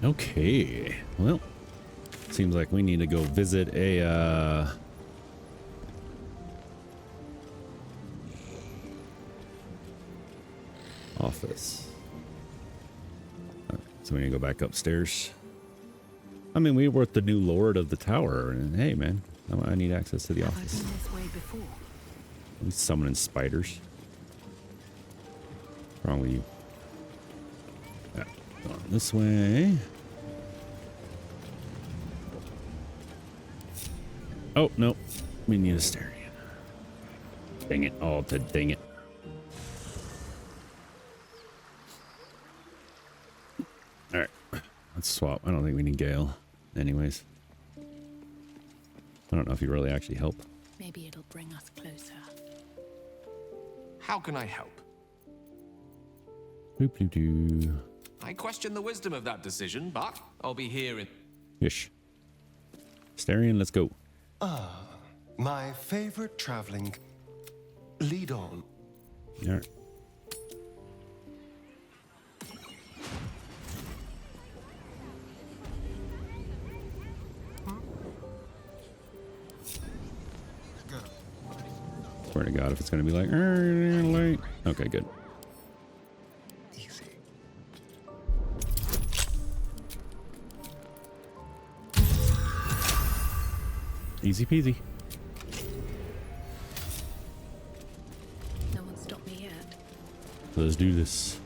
Okay. Well, seems like we need to go visit a office. Right, so we need to go back upstairs. I mean, we were with the new lord of the tower, and hey, man, I need access to the office. I've been this way before. He's summoning spiders. What's wrong with you? Yeah, going this way. Oh, no. We need a Larian. Dang it. Oh, dang it. Alright. Let's swap. I don't think we need Gale. Anyways. I don't know if you really actually help. Maybe it'll bring us closer. How can I help? Doop doop doo. I question the wisdom of that decision, but I'll be here in... Ish. Larian, let's go. My favorite traveling. Lead on. Alright. Swear to God, if it's gonna be like, late. Okay, good. Easy. Easy peasy. No one stopped me yet. Let's do this.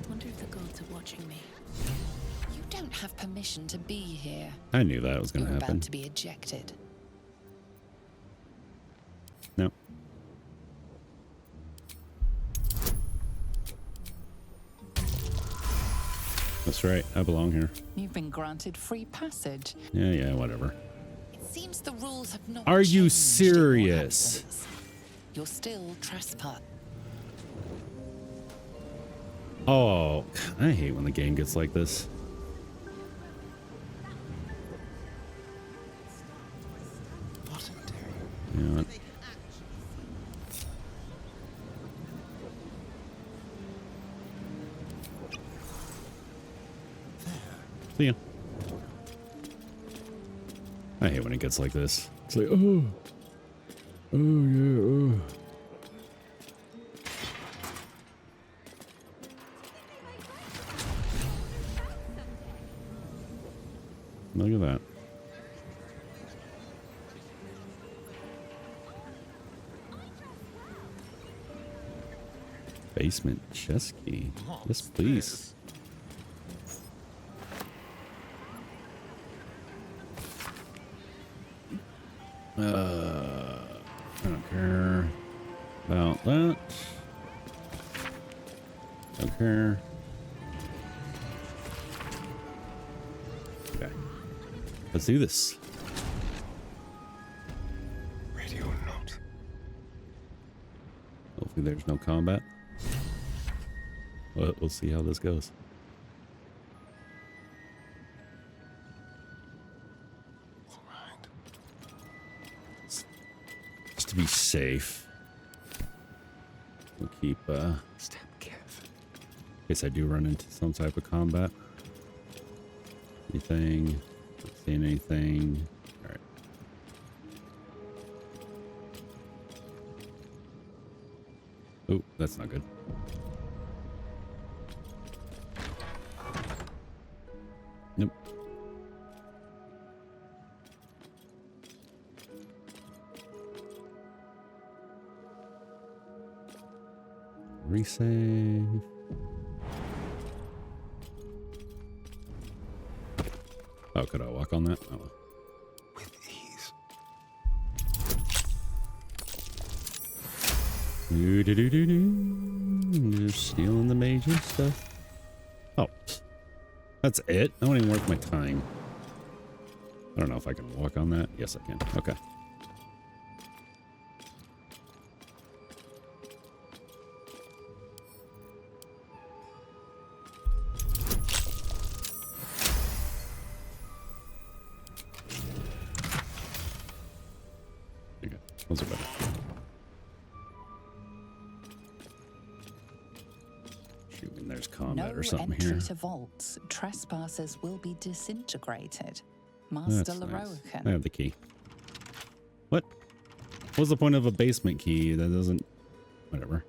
Wonder if the gods are watching me. You don't have permission to be here. I knew that was gonna You're happen. about to be ejected. No. That's right. I belong here. You've been granted free passage. Yeah, whatever. It seems the rules have not Are you changed in your serious? absence. You're still trespass. Oh, I hate when the game gets like this. What a day. You know what? See ya. I hate when it gets like this. It's like, oh yeah, oh. Look at that. Basement chest key. Yes, please. I don't care about that. Don't care. Okay. Let's do this. Radio note. Hopefully there's no combat. But we'll see how this goes. All right. Just to be safe. We'll keep, Step careful. in case I do run into some type of combat. Anything? Not seeing anything. Alright. Oh, that's not good. Nope. Resave. Oh, could I walk on that? Oh, well. With ease. Just stealing the major stuff. Oh, that's it? That won't even worth my time. I don't know if I can walk on that. Yes, I can. Okay. There you go. Those are better. Shoot in there. there's combat No or something entry here. to vaults. Trespassers will be disintegrated. Master That's nice. Larian. I have the key. What? What's the point of a basement key? That doesn't... Whatever.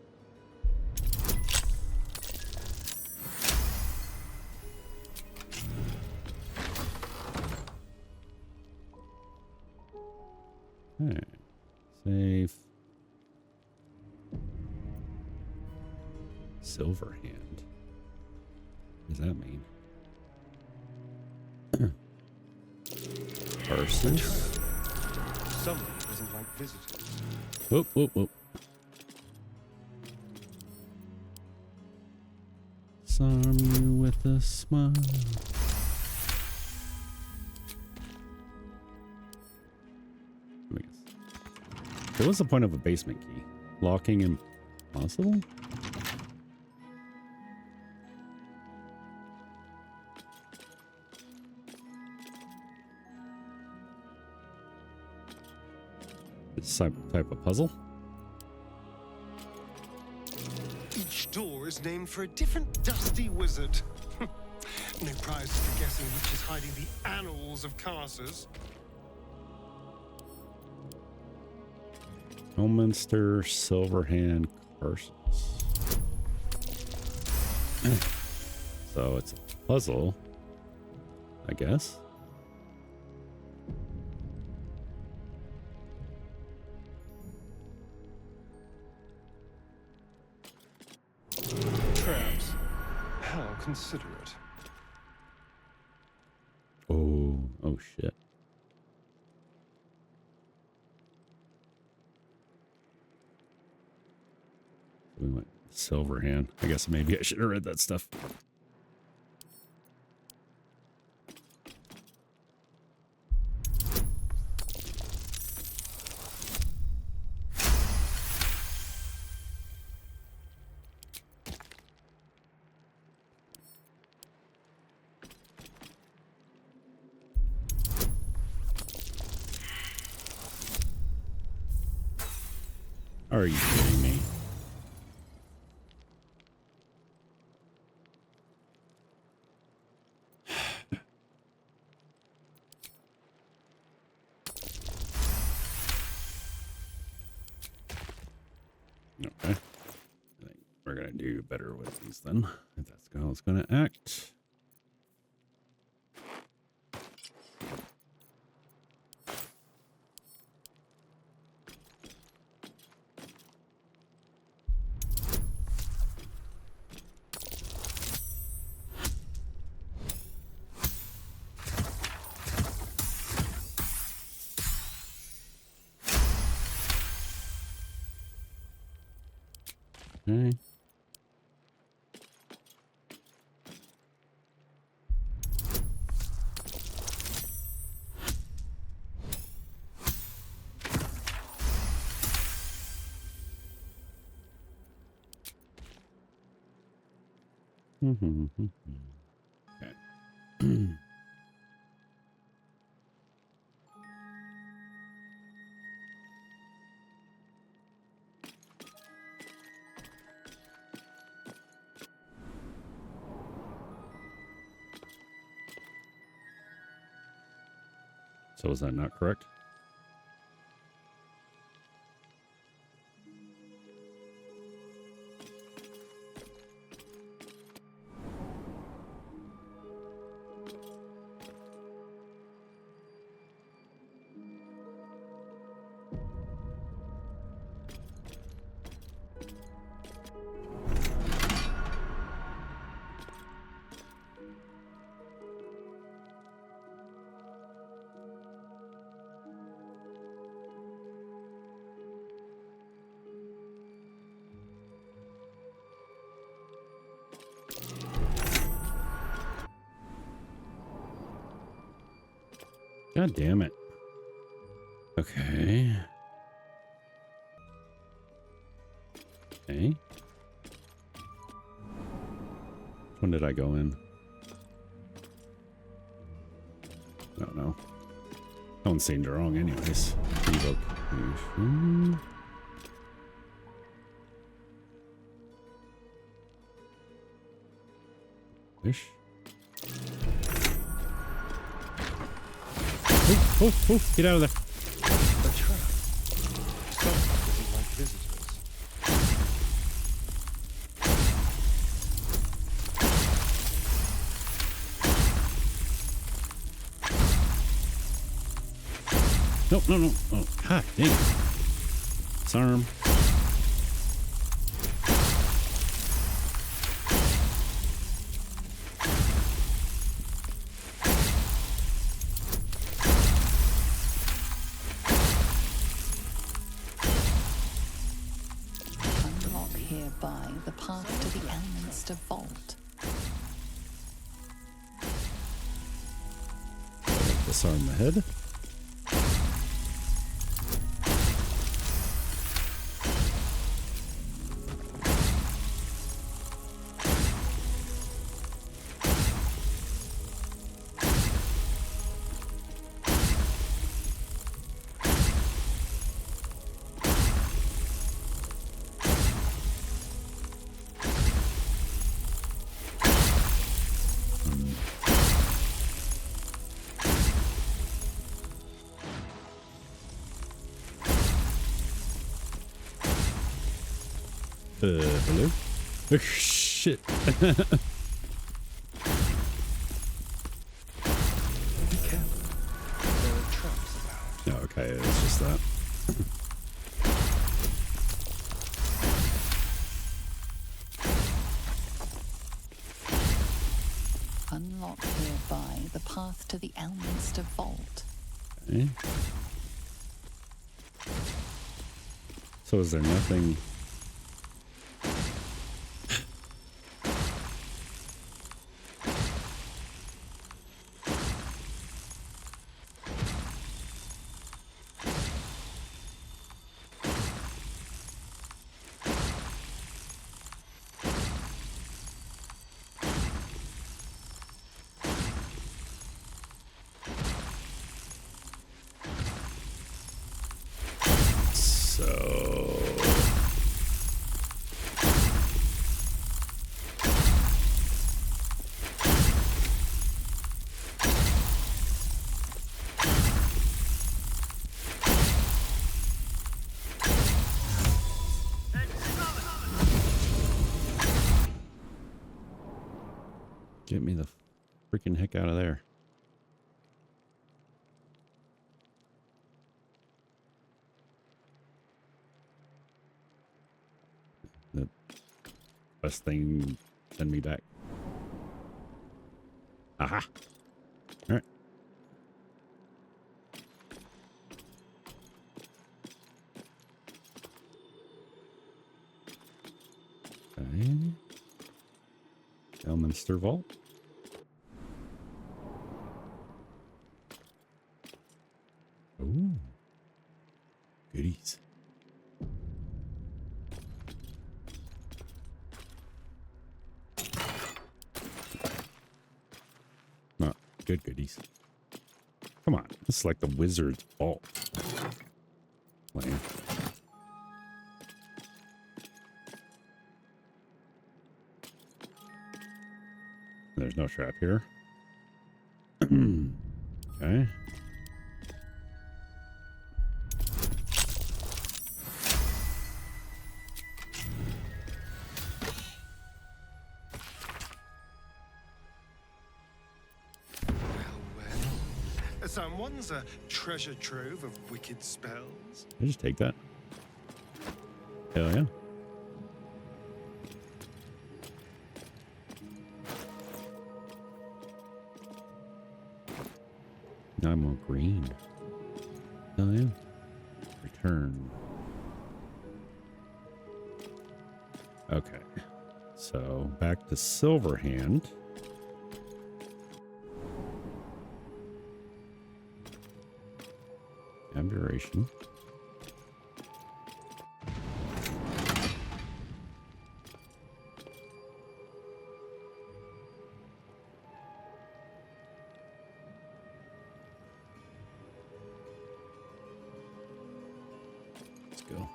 Okay. Safe. Silver hand. What does that mean? Horses. Someone doesn't like visitors. Whoop, whoop, whoop. Disarm you with a smile. Let me guess. So what's the point of a basement key? Locking impossible? This type of puzzle? Each door is named for a different dusty wizard. No prizes for guessing which is hiding the annals of Carses. Elminster, Silverhand, Curses. So it's a puzzle, I guess. Traps. How considerate. Oh shit. We went Silverhand. I guess maybe I should have read that stuff. Are you kidding me? Okay. I think we're going to do better with these then. If that's how it's going to act. Okay. Okay. So is that not correct? God damn it. Okay. Okay. Which one did I go in? I don't know. That one seemed wrong anyways. Evocation. Fish. Oh, oh, oh, get out of there. A trap. Someone doesn't like visitors. No, no, no. Oh, god dang it. Disarm. Unlock hereby the path to the Elminster Vault. Disarm the head. Hello? Oh, shit. Be careful. There are traps about. Oh, okay, it's just that. Unlock hereby the path to the Elminster Vault. Okay. So is there nothing... Get me the freaking heck out of there. The best thing, send me back. Aha. All right. Okay. Elminster Vault. Ooh. Goodies. Not good goodies. Come on. This is like the wizard's vault. Lame. There's no trap here. Okay. Well. Someone's a treasure trove of wicked spells. I just take that. Hell yeah. Now I'm on green. Oh yeah. Return. Okay. So back to Silverhand. Abjuration. Let's go.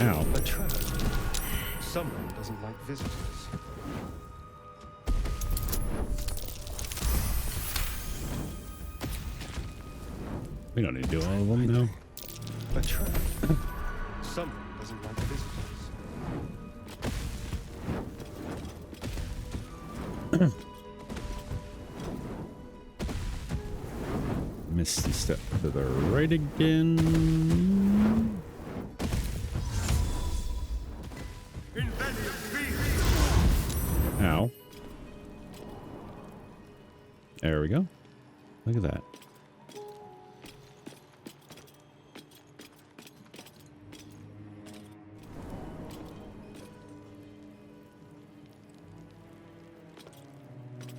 Ow. A trap. Someone doesn't like visitors. We don't need to do all of them, no. A trap. Someone doesn't like visitors. Misty step to the right again. Ow. There we go. Look at that.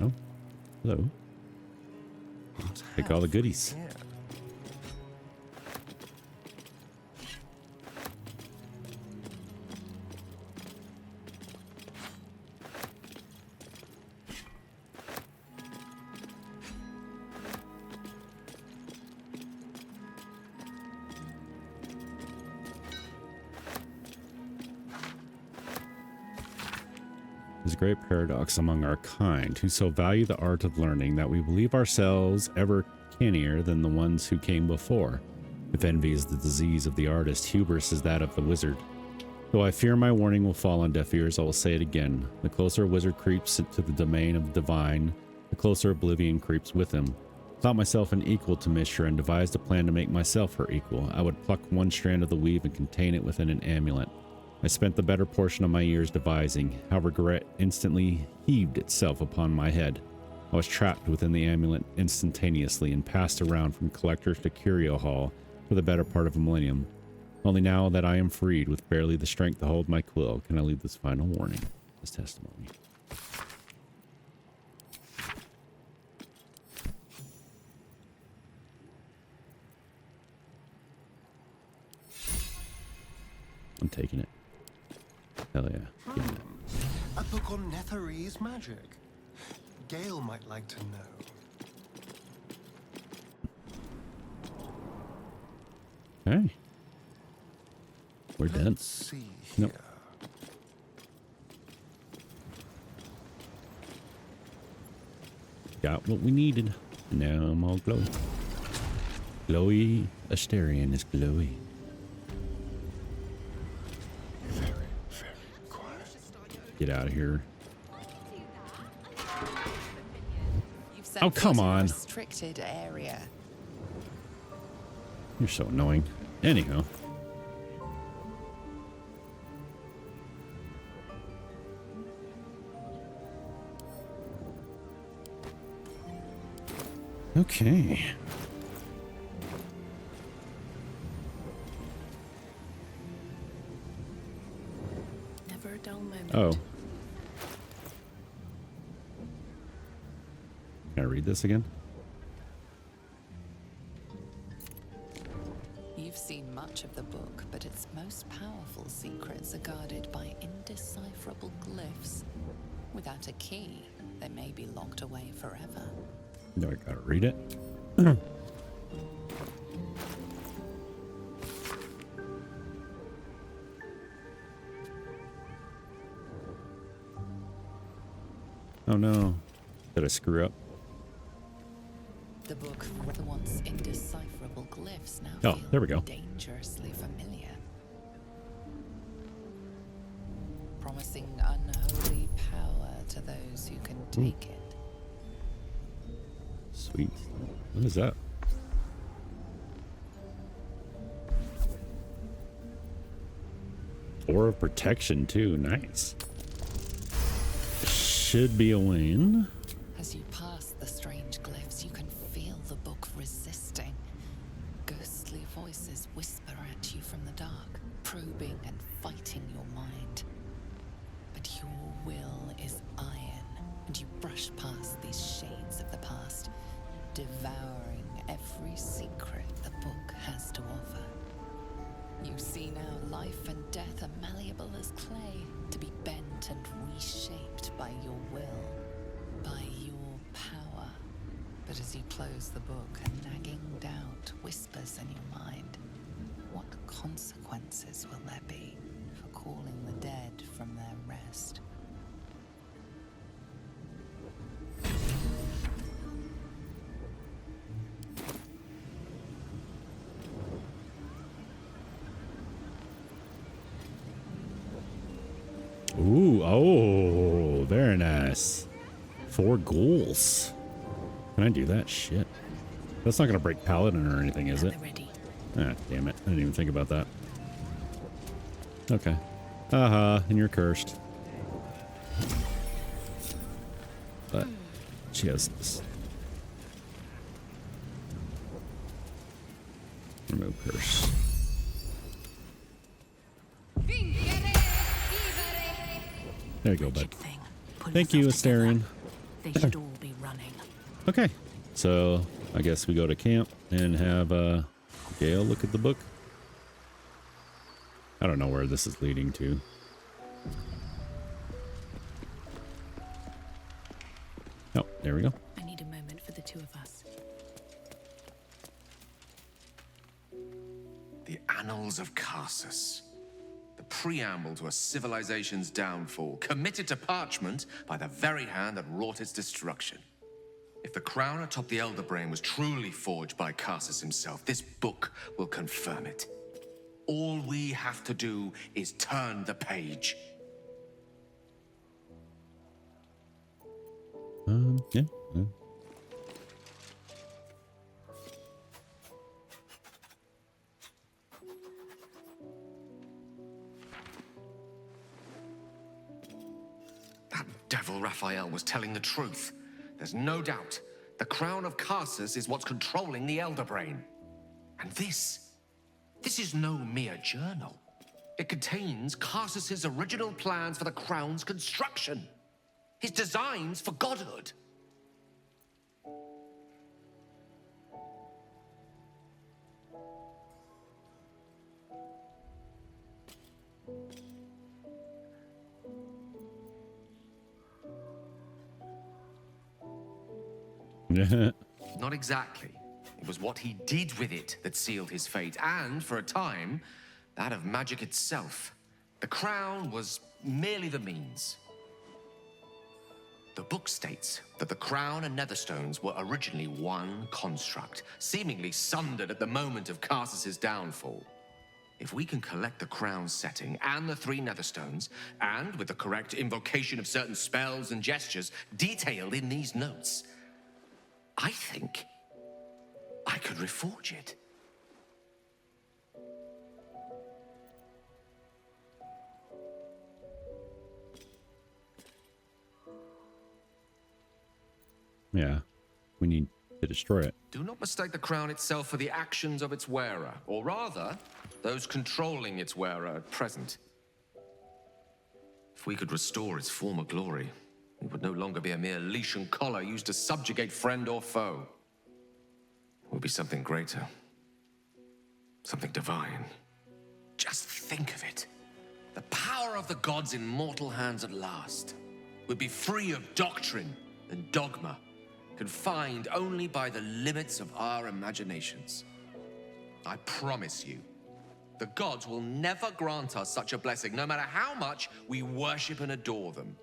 Oh, hello. Take all the goodies. Yeah. There's a great paradox among our kind, who so value the art of learning that we believe ourselves ever cannier than the ones who came before. If envy is the disease of the artist, hubris is that of the wizard. Though I fear my warning will fall on deaf ears, I will say it again. The closer a wizard creeps into the domain of the divine, the closer oblivion creeps with him. Thought myself an equal to Mishra and devised a plan to make myself her equal. I would pluck one strand of the weave and contain it within an amulet. I spent the better portion of my years devising, how regret instantly heaved itself upon my head. I was trapped within the amulet instantaneously and passed around from collector to curio hall for the better part of a millennium. Only now that I am freed with barely the strength to hold my quill can I leave this final warning, this testimony. I'm taking it. Hell yeah. Give me that. A book on Netherese magic. Gale might like to know. Hey. We're done. Let's see here. Nope. Got what we needed. Now I'm all glowy. Glowy Asterion is glowy. Very, very quiet. Get out of here. You've set Oh, come foot in a on. restricted area. You're so annoying. Anyhow. Okay. Never a dull moment. Oh. Can I read this again? You've seen much of the book, but its most powerful secrets are guarded by indecipherable glyphs. Without a key, they may be locked away forever. No, I gotta read it. Oh no. Did I screw up? The book, the once indecipherable glyphs, now Oh, feel there we go. dangerously familiar. Promising unholy power to those who can take it. Sweet. What is that? Aura of protection too. Nice. Should be a win. As you pass the strange glyphs, you can feel the book resisting. Ghostly voices whisper at you from the dark, probing and fighting your mind. But your will is iron, and you brush past these shades of the past, devouring every secret the book has to offer. You see now life and death are malleable as clay, to be bent and reshaped by your will, by your power. But as you close the book, a nagging doubt whispers in your mind. What consequences will there be for calling the dead from their rest. Ooh, oh, very nice. 4 ghouls. Can I do that? Shit. That's not going to break Paladin or anything, is it? They're ready. Ah, damn it. I didn't even think about that. Okay. Haha, and you're cursed. But she has this. Remove curse. There you go, bud. Thing. Pull Thank you, yourself together. Astarion. They should all be running. Okay, so I guess we go to camp and have Gale look at the book. I don't know where this is leading to. Oh, there we go. I need a moment for the two of us. The Annals of Karsus. The preamble to a civilization's downfall, committed to parchment by the very hand that wrought its destruction. If the crown atop the Elder Brain was truly forged by Karsus himself, this book will confirm it. All we have to do is turn the page. Yeah. That devil Raphael was telling the truth. There's no doubt. The crown of Karsus is what's controlling the Elder Brain. And this is no mere journal. It contains Karsus's original plans for the crown's construction. His designs for godhood. Not exactly. It was what he did with it that sealed his fate, and, for a time, that of magic itself. The crown was merely the means. The book states that the crown and netherstones were originally one construct, seemingly sundered at the moment of Karsus's downfall. If we can collect the crown's setting and the 3 netherstones, and with the correct invocation of certain spells and gestures detailed in these notes, I think I could reforge it. Yeah. We need to destroy it. Do not mistake the crown itself for the actions of its wearer, or rather, those controlling its wearer at present. If we could restore its former glory, it would no longer be a mere leash and collar used to subjugate friend or foe. It would be something greater. Something divine. Just think of it. The power of the gods in mortal hands at last would be free of doctrine and dogma, confined only by the limits of our imaginations. I promise you, the gods will never grant us such a blessing, no matter how much we worship and adore them.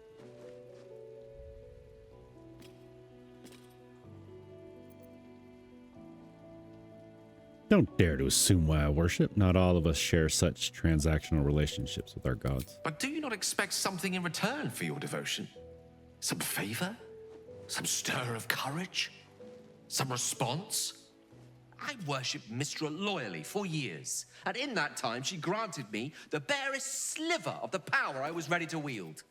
Don't dare to assume why I worship. Not all of us share such transactional relationships with our gods. But do you not expect something in return for your devotion? Some favor? Some stir of courage? Some response? I worshipped Mistra loyally for years, and in that time she granted me the barest sliver of the power I was ready to wield.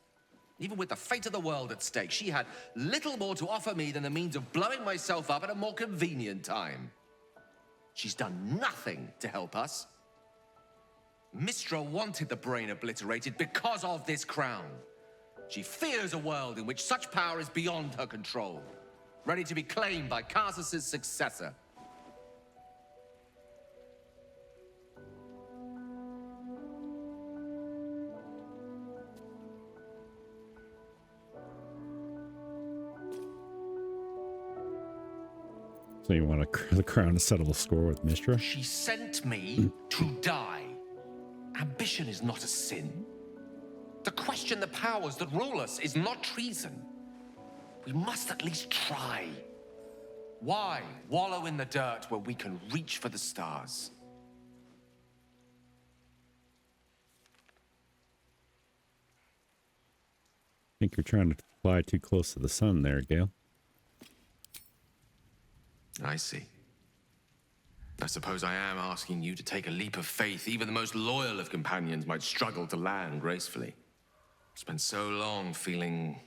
Even with the fate of the world at stake, she had little more to offer me than the means of blowing myself up at a more convenient time. She's done nothing to help us. Mistra wanted the brain obliterated because of this crown. She fears a world in which such power is beyond her control, ready to be claimed by Karsus's successor. So you want the crown to settle the score with Mistra? She sent me to die. Ambition is not a sin. To question the powers that rule us is not treason. We must at least try. Why wallow in the dirt where we can reach for the stars? I think you're trying to fly too close to the sun there, Gale. I see. I suppose I am asking you to take a leap of faith even the most loyal of companions might struggle to land gracefully. Spent so long feeling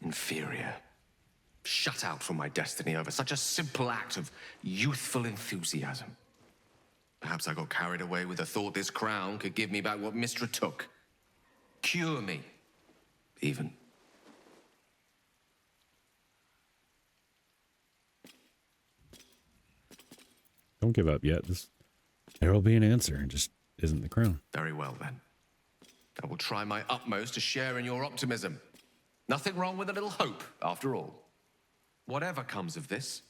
inferior, shut out from my destiny over such a simple act of youthful enthusiasm. Perhaps I got carried away with the thought this crown could give me back what Mystra took. Cure me, even. Don't give up yet. There will be an answer. It just isn't the crown. Very well, then. I will try my utmost to share in your optimism. Nothing wrong with a little hope, after all. Whatever comes of this,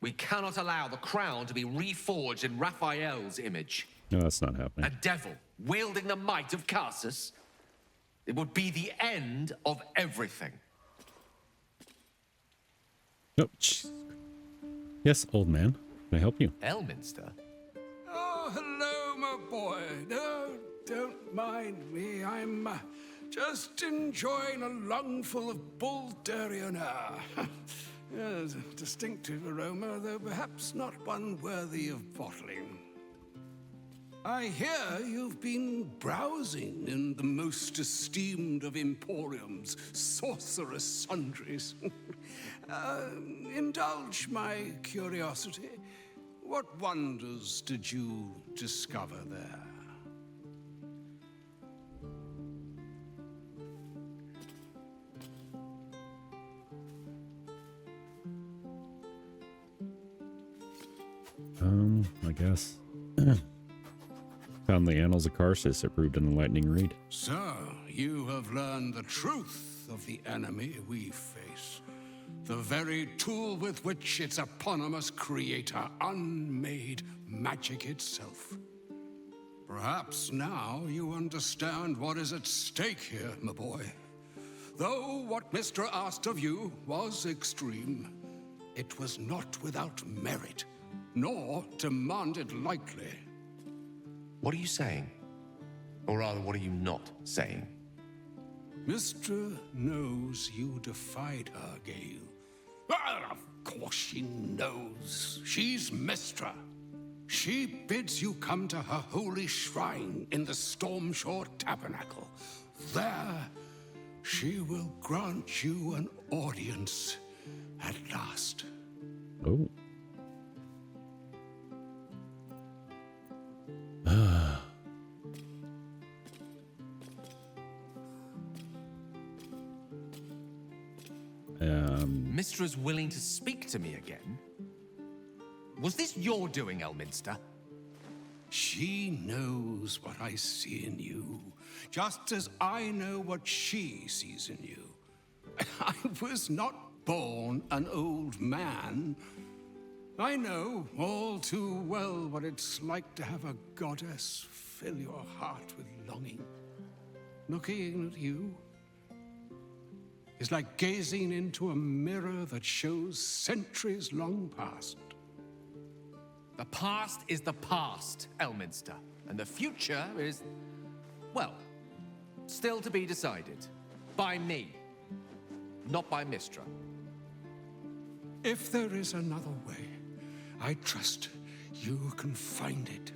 we cannot allow the crown to be reforged in Raphael's image. No, that's not A happening. devil wielding the might of Carsus. It would be the end of everything. Oh, yes, old man. Can I help you? Elminster? Oh, hello, my boy. No, don't mind me. I'm just enjoying a lungful of Baldurian air. Yes, a distinctive aroma, though perhaps not one worthy of bottling. I hear you've been browsing in the most esteemed of emporiums, sorcerous sundries. Indulge my curiosity. What wonders did you discover there? I guess. Found the Annals of Carsus approved in the Lightning Read. So, you have learned the truth of the enemy we face. The very tool with which its eponymous creator unmade magic itself. Perhaps now you understand what is at stake here, my boy. Though what Mr. asked of you was extreme, it was not without merit, nor demanded lightly. What are you saying? Or rather, what are you not saying? Mr. knows you defied her, Gale. Well, of course she knows. She's Mystra. She bids you come to her holy shrine in the Stormshore Tabernacle. There, she will grant you an audience at last. Oh. Mistra's willing to speak to me again? Was this your doing, Elminster? She knows what I see in you, just as I know what she sees in you. I was not born an old man. I know all too well what it's like to have a goddess fill your heart with longing. Looking at you is like gazing into a mirror that shows centuries long past. The past is the past, Elminster. And the future is, well, still to be decided. By me. Not by Mystra. If there is another way, I trust you can find it.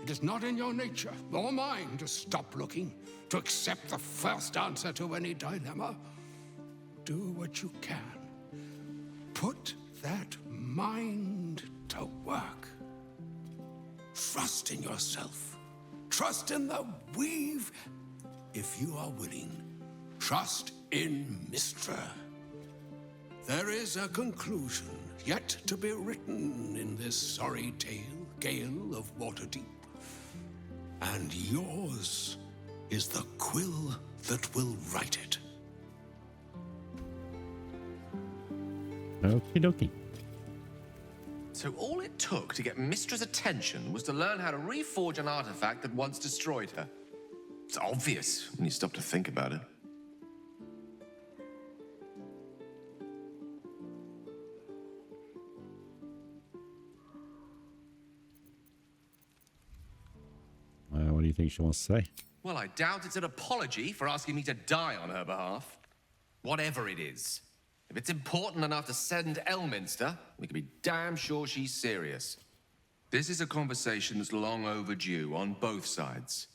It is not in your nature, or mine, to stop looking, to accept the first answer to any dilemma. Do what you can. Put that mind to work. Trust in yourself. Trust in the weave, if you are willing. Trust in Mystra. There is a conclusion yet to be written in this sorry tale, Gale of Waterdeep. And yours is the quill that will write it. Okie dokie. So all it took to get Mistra's attention was to learn how to reforge an artifact that once destroyed her. It's obvious when you stop to think about it. What do you think she wants to say? Well, I doubt it's an apology for asking me to die on her behalf. Whatever it is. If it's important enough to send Elminster, we can be damn sure she's serious. This is a conversation that's long overdue on both sides.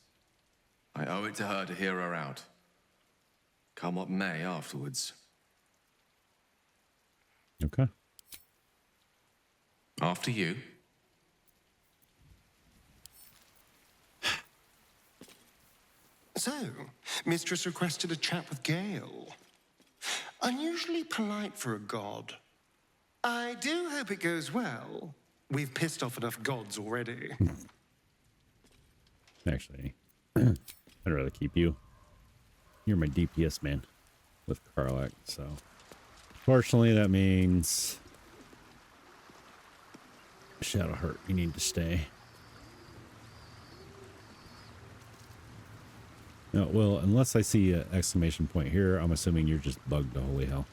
I owe it to her to hear her out. Come what may afterwards. Okay. After you. So, Mistress requested a chat with Gale. Unusually polite for a god. I do hope it goes well. We've pissed off enough gods already. Actually, I'd rather keep you. You're my DPS man with Karlach, so fortunately that means Shadowheart, you need to stay. No, well, unless I see an exclamation point here, I'm assuming you're just bugged to holy hell.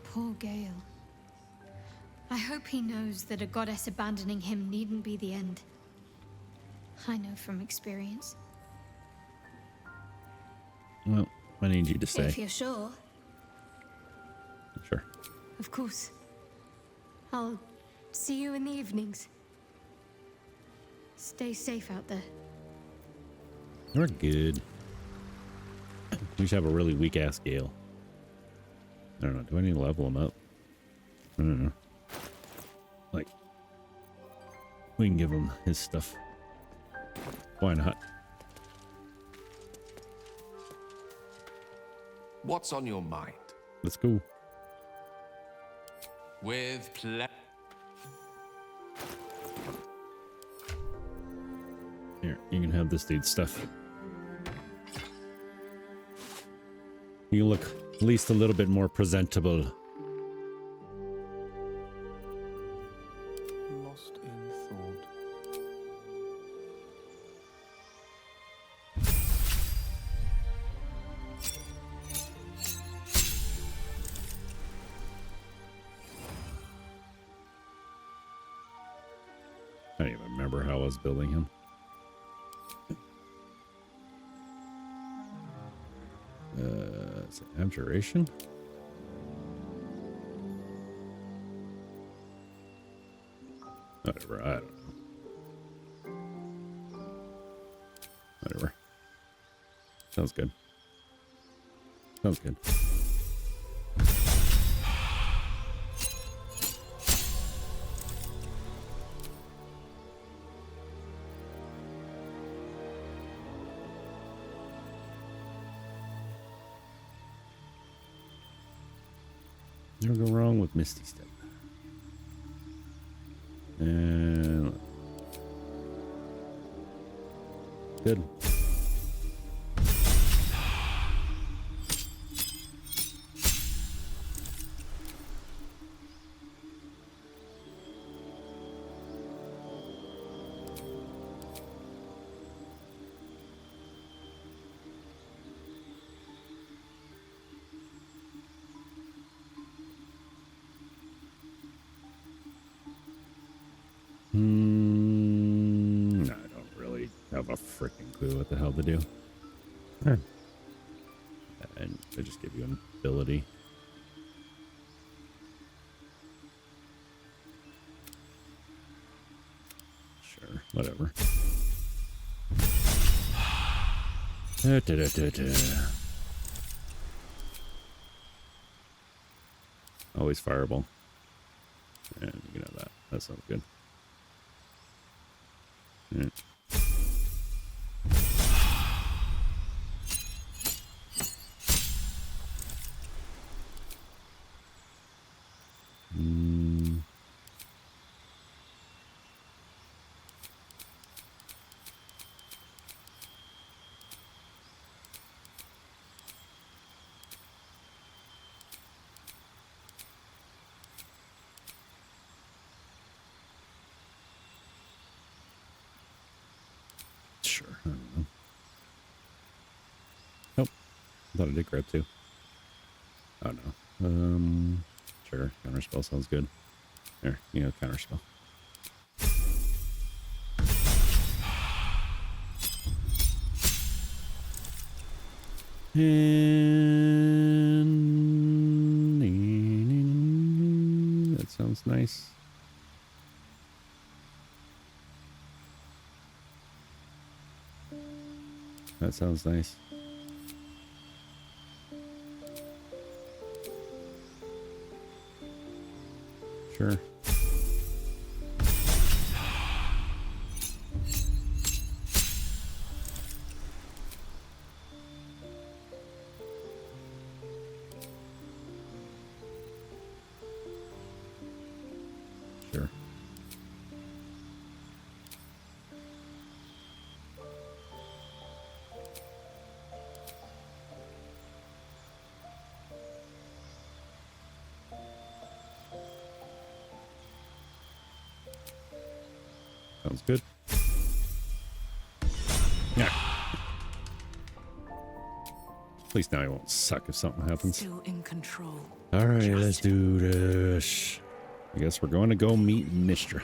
Poor Gale. I hope he knows that a goddess abandoning him needn't be the end. I know from experience. Well, I need you to stay. If you're sure. Sure. Of course. I'll see you in the evenings. Stay safe out there. We're good. We should have a really weak ass Gale. I don't know. Do I need to level him up? I don't know. Like, we can give him his stuff. Why not? What's on your mind? Let's go. With Here, you can have this dude's stuff. You look at least a little bit more presentable. Lost in thought. I don't even remember how I was building him. Is it abjuration? Whatever, I don't know. Whatever. Sounds good. Sounds good. Never go wrong with Misty Step. And good. I don't really have a freaking clue what the hell to do. And they just give you an ability. Sure, whatever. Always fireball. And you can have that. That sounds good. Yeah. I don't know. Nope. I thought I did grab 2. Oh no. Sure. Counterspell sounds good. There, counterspell. And that sounds nice. That sounds nice. Sure. Sure. Sounds good. Yeah. At least now he won't suck if something happens. Still in control. All right, let's do this. I guess we're going to go meet Mistra.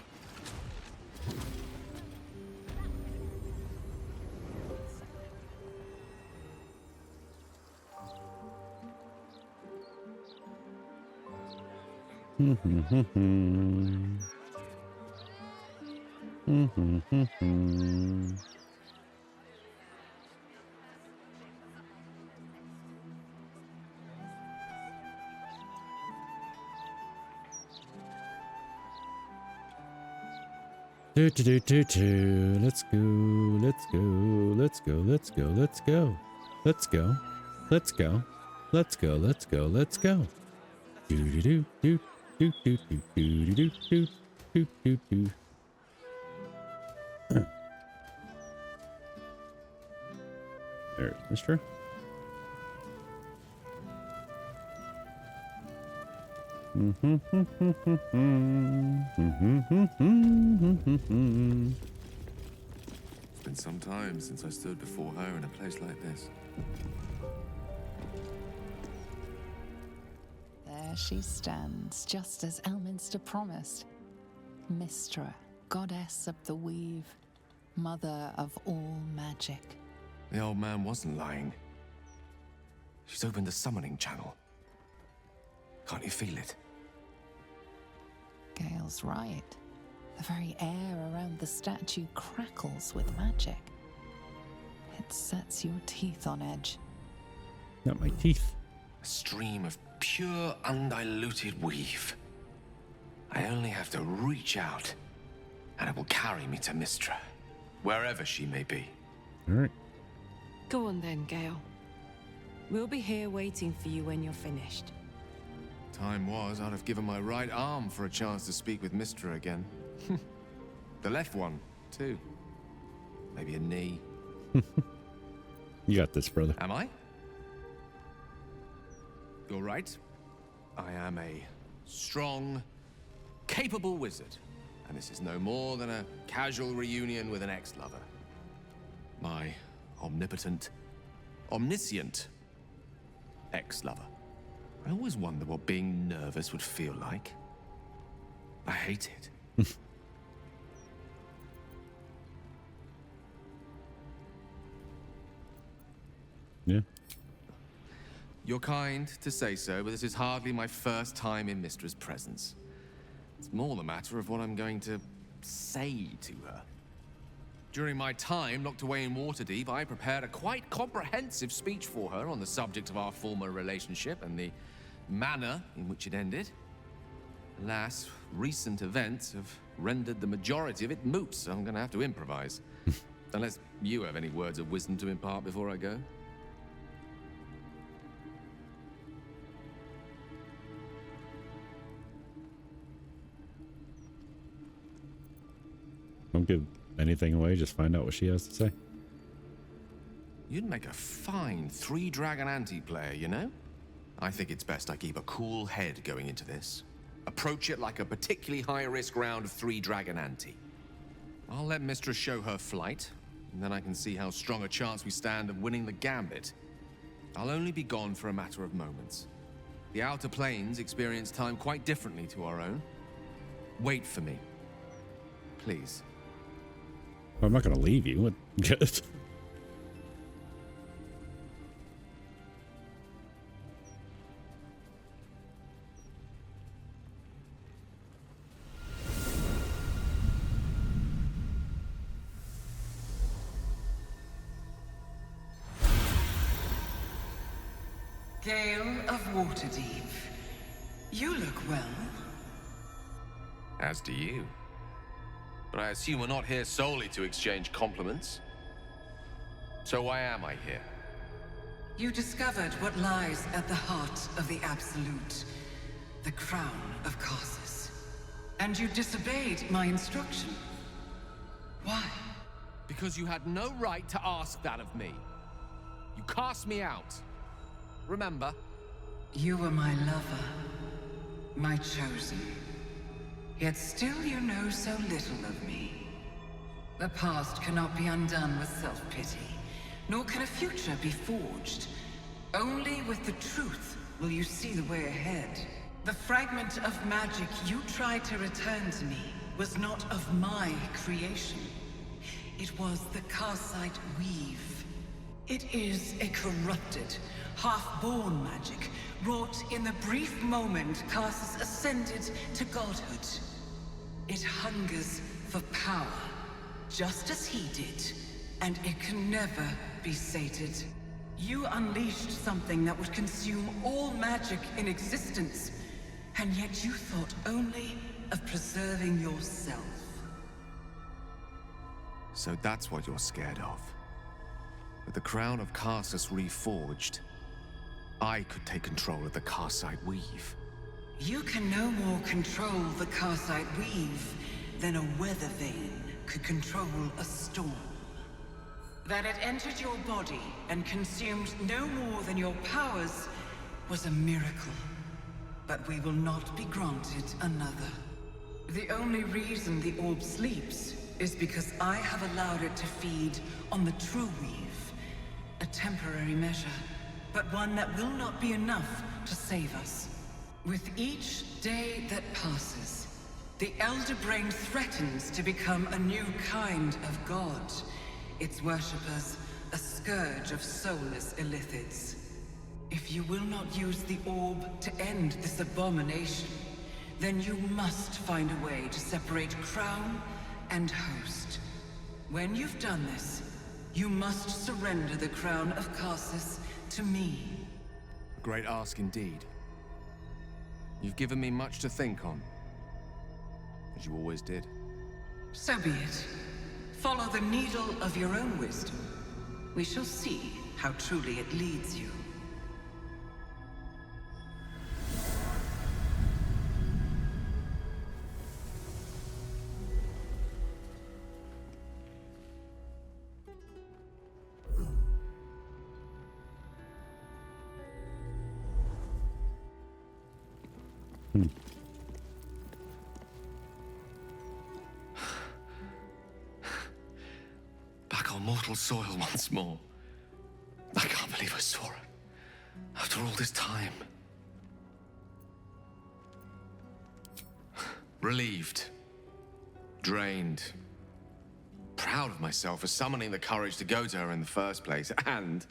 Let's go, let's go, let's go, let's go, let's go, let's go, let's go, let's go, let's go, let's go. Do do do do do do do do do do do do. There's Mistra. It's been some time since I stood before her in a place like this. There she stands, just as Elminster promised. Mistra, goddess of the weave, mother of all magic. The old man wasn't lying. She's opened the summoning channel. Can't you feel it? Gale's right. The very air around the statue crackles with magic. It sets your teeth on edge. Not my teeth. A stream of pure, undiluted weave. I only have to reach out, and it will carry me to Mistra, wherever she may be. All right. Go on then, Gale. We'll be here waiting for you when you're finished. Time was, I'd have given my right arm for a chance to speak with Mistra again. The left one, too. Maybe a knee. You got this, brother. Am I? You're right. I am a strong, capable wizard. And this is no more than a casual reunion with an ex-lover. My omnipotent, omniscient ex-lover. I always wonder what being nervous would feel like. I hate it. Yeah. You're kind to say so, but this is hardly my first time in Mistra's presence. It's more the matter of what I'm going to say to her. During my time locked away in Waterdeep, I prepared a quite comprehensive speech for her on the subject of our former relationship and the manner in which it ended. Alas, recent events have rendered the majority of it moot, so I'm going to have to improvise. Unless you have any words of wisdom to impart before I go. Don't give anything away, just find out what she has to say. You'd make a fine three-dragon anti-player, you know? I think it's best I keep a cool head going into this. Approach it like a particularly high-risk round of three-dragon ante. I'll let Mistress show her flight. and then I can see how strong a chance we stand of winning the gambit. I'll only be gone for a matter of moments. The Outer Planes experience time quite differently to our own. Wait for me. Please. I'm not gonna leave you. Good. Gale of Waterdeep. You look well. As do you. But I assume we're not here solely to exchange compliments. So why am I here? You discovered what lies at the heart of the Absolute, the crown of Karsus. And you disobeyed my instruction. Why? Because you had no right to ask that of me. You cast me out. Remember? You were my lover, my chosen. Yet still you know so little of me. The past cannot be undone with self-pity, nor can a future be forged. Only with the truth will you see the way ahead. The fragment of magic you tried to return to me was not of my creation. It was the Karsite Weave. It is a corrupted, half-born magic, wrought in the brief moment Karsus ascended to godhood. It hungers for power, just as he did, and it can never be sated. You unleashed something that would consume all magic in existence, and yet you thought only of preserving yourself. So that's what you're scared of. With the crown of Karsus reforged, I could take control of the Karsite Weave. You can no more control the Karsite Weave than a weather vane could control a storm. That it entered your body and consumed no more than your powers was a miracle. But we will not be granted another. The only reason the orb sleeps is because I have allowed it to feed on the true weave. A temporary measure, but one that will not be enough to save us. With each day that passes, the Elder Brain threatens to become a new kind of god. Its worshippers, a scourge of soulless illithids. If you will not use the orb to end this abomination, then you must find a way to separate crown and host. When you've done this, you must surrender the crown of Karsus to me. A great ask indeed. You've given me much to think on, as you always did. So be it. Follow the needle of your own wisdom. We shall see how truly it leads you. Back on mortal soil once more. I can't believe I saw it. After all this time. Relieved. Drained. Proud of myself for summoning the courage to go to her in the first place. And,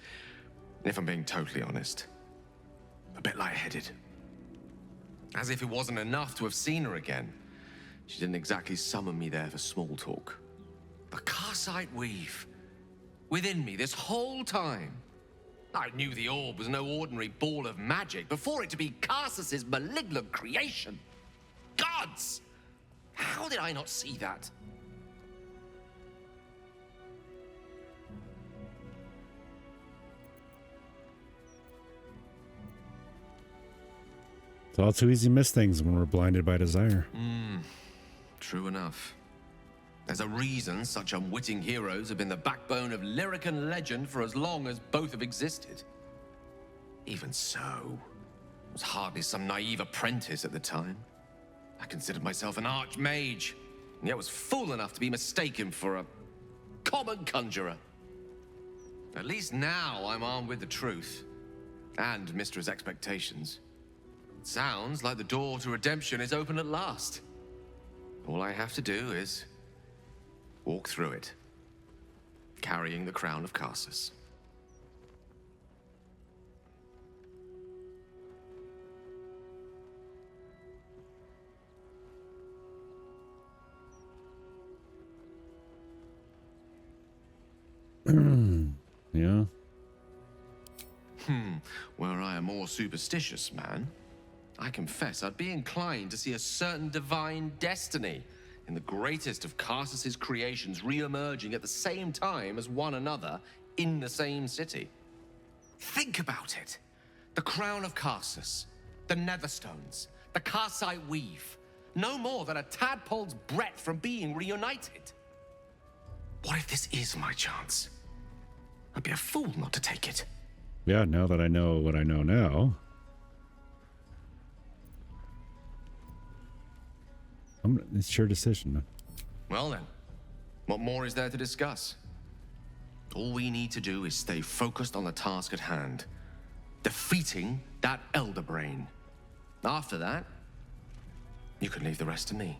if I'm being totally honest, a bit lightheaded. As if it wasn't enough to have seen her again. She didn't exactly summon me there for small talk. The Karsite Weave. Within me this whole time. I knew the orb was no ordinary ball of magic before it to be Karsus's malignant creation. Gods! How did I not see that? It's all too easy to miss things when we're blinded by desire. True enough. There's a reason such unwitting heroes have been the backbone of lyric and legend for as long as both have existed. Even so, I was hardly some naive apprentice at the time. I considered myself an archmage, and yet was fool enough to be mistaken for a common conjurer. At least now I'm armed with the truth. And Mistra's expectations. Sounds like the door to redemption is open at last. All I have to do is walk through it, carrying the crown of Karsus. Yeah. Were I a more superstitious man, I confess I'd be inclined to see a certain divine destiny in the greatest of Karsus's creations re-emerging at the same time as one another in the same city. Think about it. The crown of Karsus, the Netherstones, the Karsite weave, no more than a tadpole's breadth from being reunited. What if this is my chance? I'd be a fool not to take it. Yeah, now that I know what I know now, it's your decision. Well then, what more is there to discuss? All we need to do is stay focused on the task at hand. Defeating that Elder Brain. After that, you can leave the rest to me.